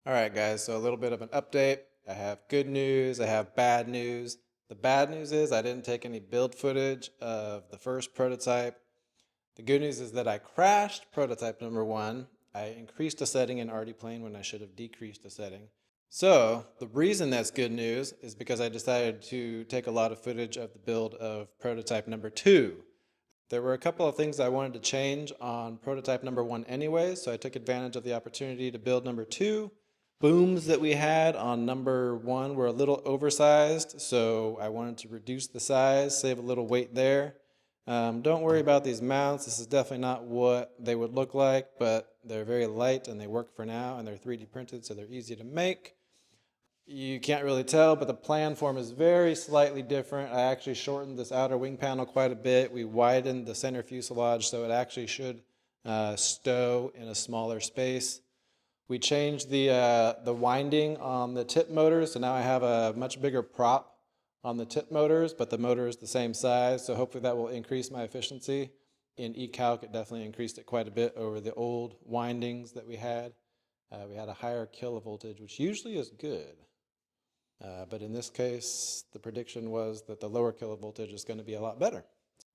All right, guys, so a little bit of an update. I have good news, I have bad news. The bad news is I didn't take any build footage of the first prototype. The good news is that I crashed prototype number one. I increased a setting in Arty Plane when I should have decreased a setting. So the reason that's good news is because I decided to take a lot of footage of the build of prototype number two. There were a couple of things I wanted to change on prototype number one anyway, so I took advantage of the opportunity to build number two. Booms that we had on number one were a little oversized, so I wanted to reduce the size, save a little weight there. Don't worry about these mounts. This is definitely not what they would look like, but they're very light and they work for now, and they're 3D printed, so they're easy to make. You can't really tell, but the plan form is very slightly different. I actually shortened this outer wing panel quite a bit. We widened the center fuselage so it actually should stow in a smaller space. We changed the winding on the tip motors, so now I have a much bigger prop on the tip motors, but the motor is the same size, so hopefully that will increase my efficiency. In eCalc, it definitely increased it quite a bit over the old windings that we had. We had a higher kilovoltage, which usually is good. But in this case, the prediction was that the lower kilovoltage is going to be a lot better.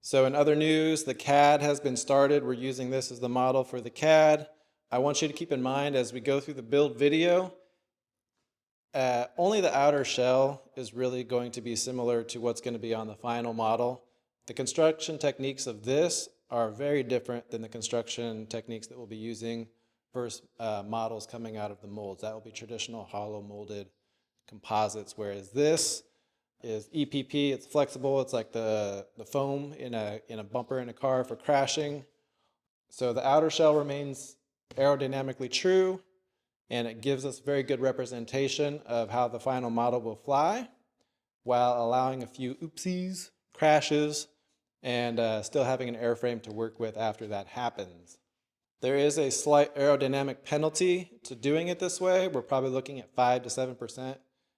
So in other news, the CAD has been started. We're using this as the model for the CAD. I want you to keep in mind as we go through the build video, only the outer shell is really going to be similar to what's going to be on the final model. The construction techniques of this are very different than the construction techniques that we'll be using versus models coming out of the molds. That will be traditional hollow molded composites, whereas this is EPP. It's flexible. It's like the foam in a bumper in a car for crashing. So the outer shell remains aerodynamically true, and it gives us very good representation of how the final model will fly while allowing a few oopsies, crashes, and still having an airframe to work with after that happens. There is a slight aerodynamic penalty to doing it this way. We're probably looking at 5 to 7%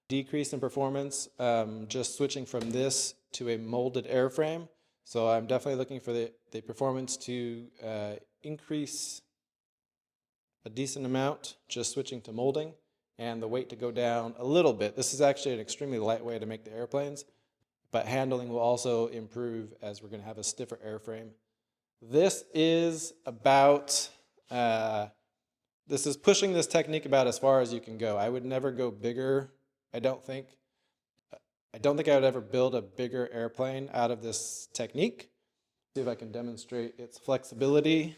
decrease in performance just switching from this to a molded airframe. So I'm definitely looking for the performance to increase a decent amount just switching to molding, and the weight to go down a little bit. This is actually an extremely light way to make the airplanes, but handling will also improve as we're going to have a stiffer airframe. This is about this is pushing this technique about as far as you can go. I would never go bigger. I don't think I would ever build a bigger airplane out of this technique. See if I can demonstrate its flexibility.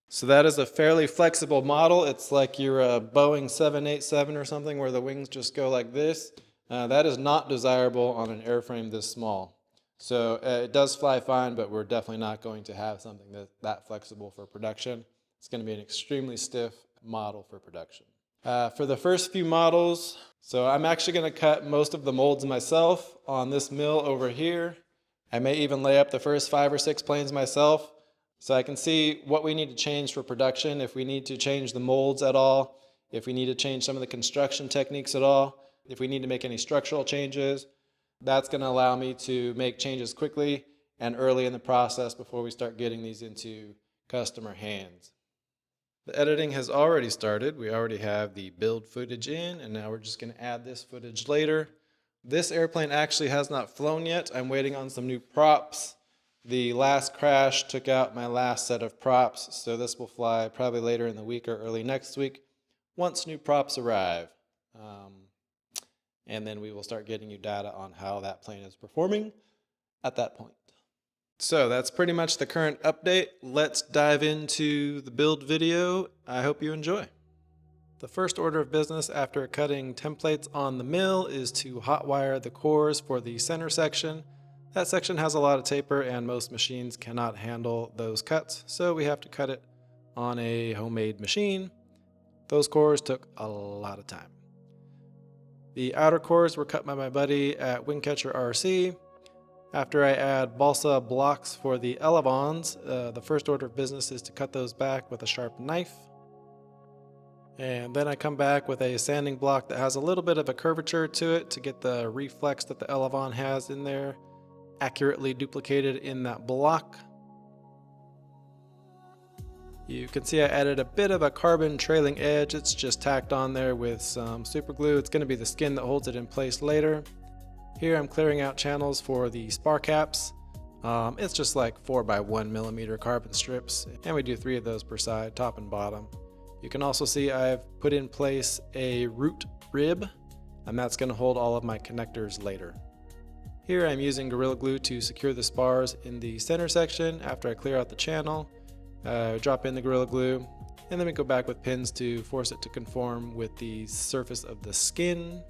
So that is a fairly flexible model. It's like your Boeing 787 or something where the wings just go like this. That is not desirable on an airframe this small. So it does fly fine, but we're definitely not going to have something that flexible for production. It's going to be an extremely stiff model for production. For the first few models, so I'm actually going to cut most of the molds myself on this mill over here. I may even lay up the first 5 or 6 planes myself, so I can see what we need to change for production, if we need to change the molds at all, if we need to change some of the construction techniques at all, if we need to make any structural changes. That's going to allow me to make changes quickly and early in the process before we start getting these into customer hands. The editing has already started. We already have the build footage in, and now we're just going to add this footage later. This airplane actually has not flown yet. I'm waiting on some new props. The last crash took out my last set of props, so this will fly probably later in the week or early next week once new props arrive. And then we will start getting you data on how that plane is performing at that point. So that's pretty much the current update. Let's dive into the build video. I hope you enjoy. The first order of business after cutting templates on the mill is to hotwire the cores for the center section. That section has a lot of taper and most machines cannot handle those cuts, so we have to cut it on a homemade machine. Those cores took a lot of time. The outer cores were cut by my buddy at Wingcatcher RC. After I add balsa blocks for the elevons, the first order of business is to cut those back with a sharp knife. And then I come back with a sanding block that has a little bit of a curvature to it to get the reflex that the elevon has in there. accurately duplicated in that block. You can see I added a bit of a carbon trailing edge. It's just tacked on there with some super glue. It's going to be the skin that holds it in place later. Here I'm clearing out channels for the spar caps. It's just like 4 by 1 millimeter carbon strips, and we do 3 of those per side, top and bottom. You can also see I've put in place a root rib, and that's going to hold all of my connectors later. Here I'm using Gorilla Glue to secure the spars in the center section. After I clear out the channel, drop in the Gorilla Glue, and then we go back with pins to force it to conform with the surface of the skin.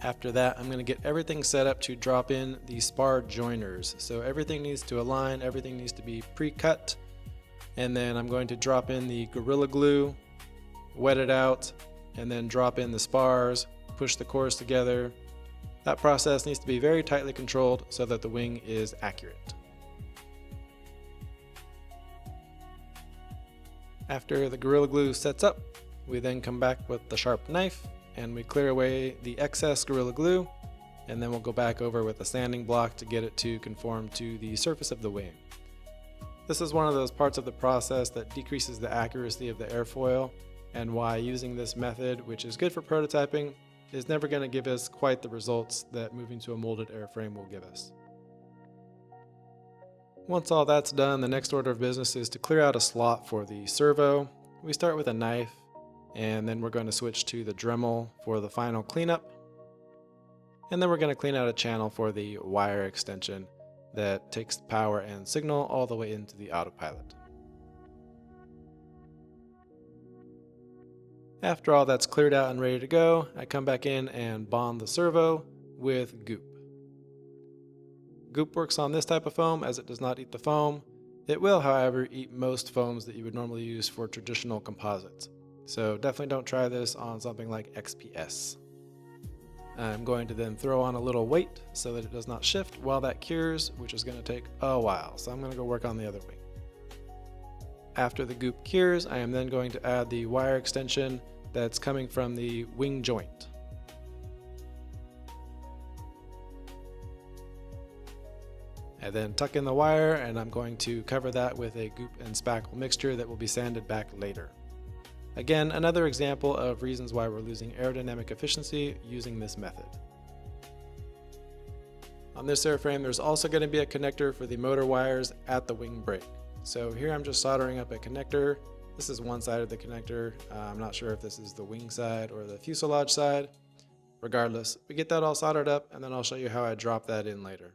After that, I'm going to get everything set up to drop in the spar joiners. So everything needs to align, everything needs to be pre-cut, and then I'm going to drop in the Gorilla Glue, wet it out, and then drop in the spars, push the cores together. That process needs to be very tightly controlled so that the wing is accurate. After the Gorilla Glue sets up, we then come back with the sharp knife and we clear away the excess Gorilla Glue, and then we'll go back over with a sanding block to get it to conform to the surface of the wing. This is one of those parts of the process that decreases the accuracy of the airfoil, and why using this method, which is good for prototyping, is never going to give us quite the results that moving to a molded airframe will give us. Once all that's done, the next order of business is to clear out a slot for the servo. We start with a knife, and then we're going to switch to the Dremel for the final cleanup. And then we're going to clean out a channel for the wire extension that takes the power and signal all the way into the autopilot. After all that's cleared out and ready to go, I come back in and bond the servo with goop. Goop works on this type of foam as it does not eat the foam. It will, however, eat most foams that you would normally use for traditional composites. So definitely don't try this on something like XPS. I'm going to then throw on a little weight so that it does not shift while that cures, which is going to take a while. So I'm going to go work on the other wing. After the goop cures, I am then going to add the wire extension that's coming from the wing joint. I then tuck in the wire, and I'm going to cover that with a goop and spackle mixture that will be sanded back later. Again, another example of reasons why we're losing aerodynamic efficiency using this method. On this airframe, there's also going to be a connector for the motor wires at the wing brake. So here I'm just soldering up a connector. This is one side of the connector. I'm not sure if this is the wing side or the fuselage side. Regardless, we get that all soldered up, and then I'll show you how I drop that in later.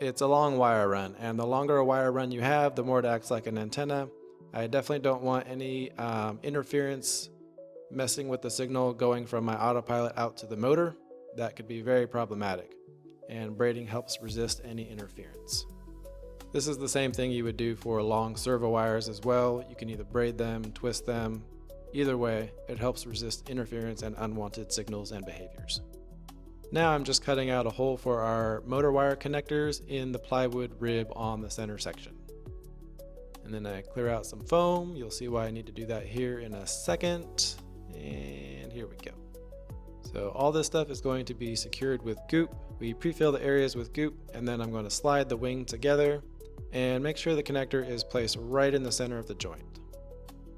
It's a long wire run, and the longer a wire run you have, the more it acts like an antenna. I definitely don't want any interference messing with the signal going from my autopilot out to the motor. That could be very problematic, and braiding helps resist any interference. This is the same thing you would do for long servo wires as well. You can either braid them, twist them. Either way, it helps resist interference and unwanted signals and behaviors. Now I'm just cutting out a hole for our motor wire connectors in the plywood rib on the center section. And then I clear out some foam. You'll see why I need to do that here in a second. And here we go. So all this stuff is going to be secured with goop. We pre-fill the areas with goop, and then I'm going to slide the wing together and make sure the connector is placed right in the center of the joint.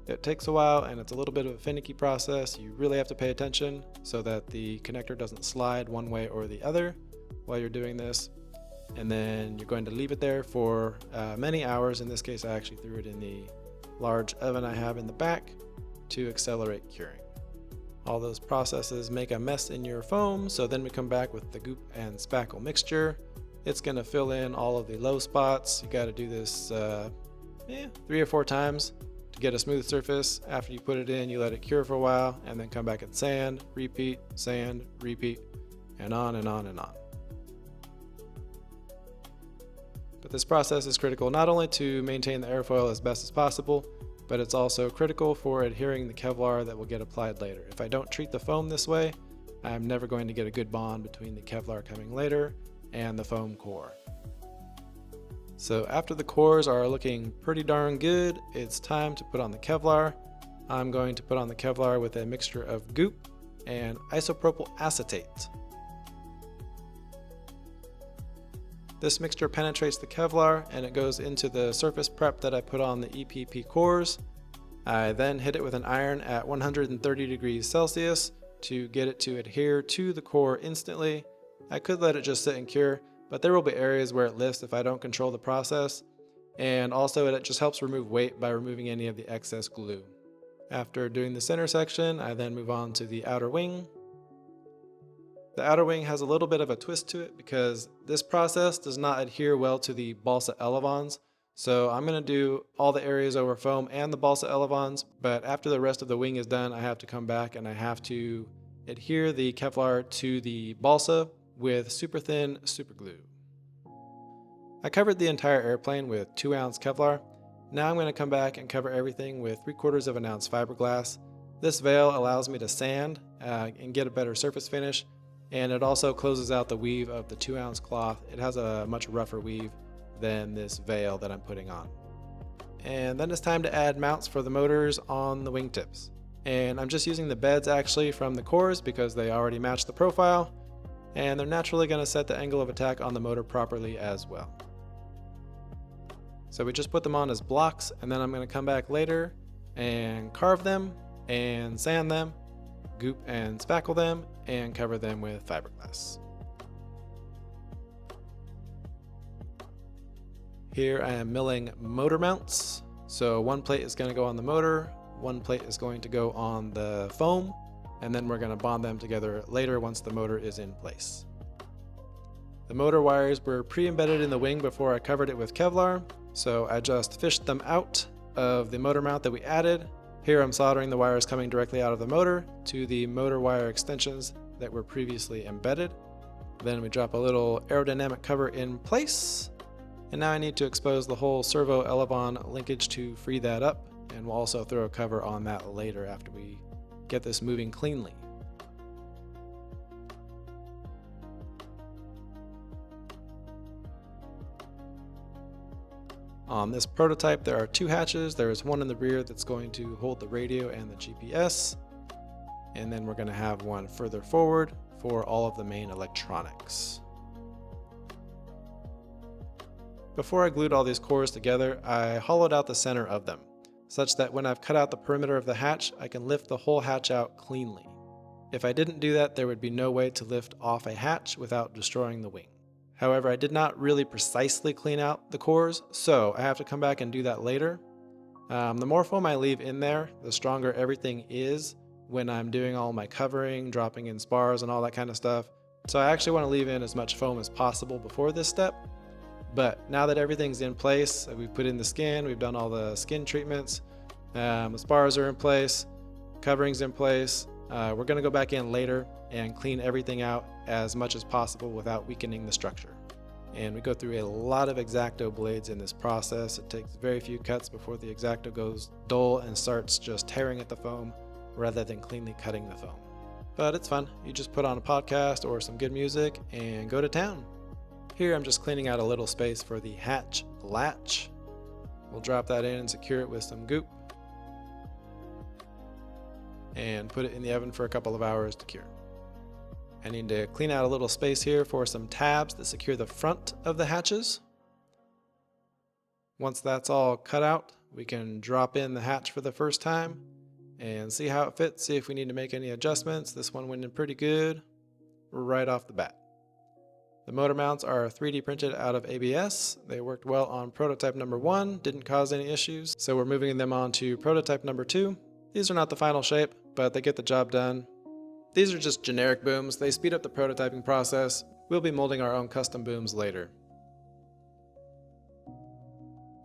It takes a while, and it's a little bit of a finicky process. You really have to pay attention so that the connector doesn't slide one way or the other while you're doing this. And then you're going to leave it there for many hours. In this case, I actually threw it in the large oven I have in the back to accelerate curing. All those processes make a mess in your foam, so then we come back with the goop and spackle mixture. It's going to fill in all of the low spots. You got to do this 3 or 4 times to get a smooth surface. After you put it in, you let it cure for a while, and then come back and sand, repeat, and on and on and on. But this process is critical not only to maintain the airfoil as best as possible, but it's also critical for adhering the Kevlar that will get applied later. If I don't treat the foam this way, I'm never going to get a good bond between the Kevlar coming later and the foam core. So after the cores are looking pretty darn good, it's time to put on the Kevlar. I'm going to put on the Kevlar with a mixture of goop and isopropyl acetate. This mixture penetrates the Kevlar and it goes into the surface prep that I put on the EPP cores. I then hit it with an iron at 130 degrees Celsius to get it to adhere to the core instantly. I could let it just sit and cure, but there will be areas where it lifts if I don't control the process. And also it just helps remove weight by removing any of the excess glue. After doing the center section, I then move on to the outer wing. The outer wing has a little bit of a twist to it because this process does not adhere well to the balsa elevons. So I'm going to do all the areas over foam and the balsa elevons, but after the rest of the wing is done, I have to come back and I have to adhere the Kevlar to the balsa with super thin super glue. I covered the entire airplane with 2-ounce Kevlar. Now I'm going to come back and cover everything with 3/4 of an ounce fiberglass. This veil allows me to sand and get a better surface finish, and it also closes out the weave of the 2-ounce cloth. It has a much rougher weave than this veil that I'm putting on. And then it's time to add mounts for the motors on the wingtips. And I'm just using the beds actually from the cores because they already match the profile, and they're naturally going to set the angle of attack on the motor properly as well. So we just put them on as blocks, and then I'm going to come back later and carve them and sand them, goop and spackle them, and cover them with fiberglass. Here I am milling motor mounts. So one plate is going to go on the motor, one plate is going to go on the foam, and then we're going to bond them together later once the motor is in place. The motor wires were pre-embedded in the wing before I covered it with Kevlar, so I just fished them out of the motor mount that we added. Here I'm soldering the wires coming directly out of the motor to the motor wire extensions that were previously embedded. Then we drop a little aerodynamic cover in place, and now I need to expose the whole servo elevon linkage to free that up, and we'll also throw a cover on that later after we get this moving cleanly. On this prototype there are 2 hatches. There is one in the rear that's going to hold the radio and the GPS, and then we're going to have one further forward for all of the main electronics. Before I glued all these cores together, I hollowed out the center of them, such that when I've cut out the perimeter of the hatch, I can lift the whole hatch out cleanly. If I didn't do that, there would be no way to lift off a hatch without destroying the wing. However, I did not really precisely clean out the cores, so I have to come back and do that later. The more foam I leave in there, the stronger everything is when I'm doing all my covering, dropping in spars and all that kind of stuff. So I actually want to leave in as much foam as possible before this step. But now that everything's in place, we've put in the skin, we've done all the skin treatments, the spars are in place, covering's in place, we're going to go back in later and clean everything out as much as possible without weakening the structure. And we go through a lot of X-Acto blades in this process. It takes very few cuts before the X-Acto goes dull and starts just tearing at the foam rather than cleanly cutting the foam. But it's fun. You just put on a podcast or some good music and go to town. Here I'm just cleaning out a little space for the hatch latch. We'll drop that in and secure it with some goop and put it in the oven for a couple of hours to cure. I need to clean out a little space here for some tabs that secure the front of the hatches. Once that's all cut out, we can drop in the hatch for the first time and see how it fits, see if we need to make any adjustments. This one went in pretty good right off the bat. The motor mounts are 3D printed out of ABS. They worked well on prototype number 1, didn't cause any issues, so we're moving them on to prototype number 2. These are not the final shape, but they get the job done. These are just generic booms. They speed up the prototyping process. We'll be molding our own custom booms later.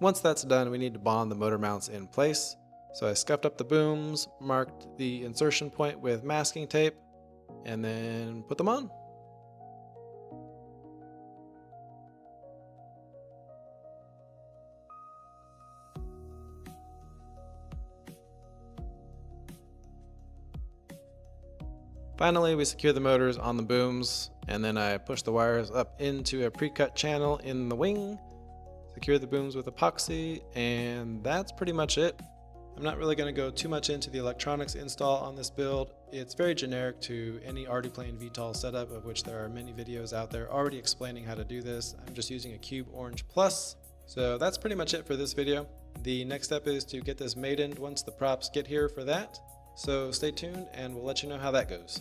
Once that's done, we need to bond the motor mounts in place. So I scuffed up the booms, marked the insertion point with masking tape, and then put them on. Finally, we secure the motors on the booms, and then I push the wires up into a pre-cut channel in the wing, secure the booms with epoxy, and that's pretty much it. I'm not really going to go too much into the electronics install on this build. It's very generic to any RDplane VTOL setup, of which there are many videos out there already explaining how to do this. I'm just using a Cube Orange Plus. So that's pretty much it for this video. The next step is to get this maidened once the props get here for that. So stay tuned and we'll let you know how that goes.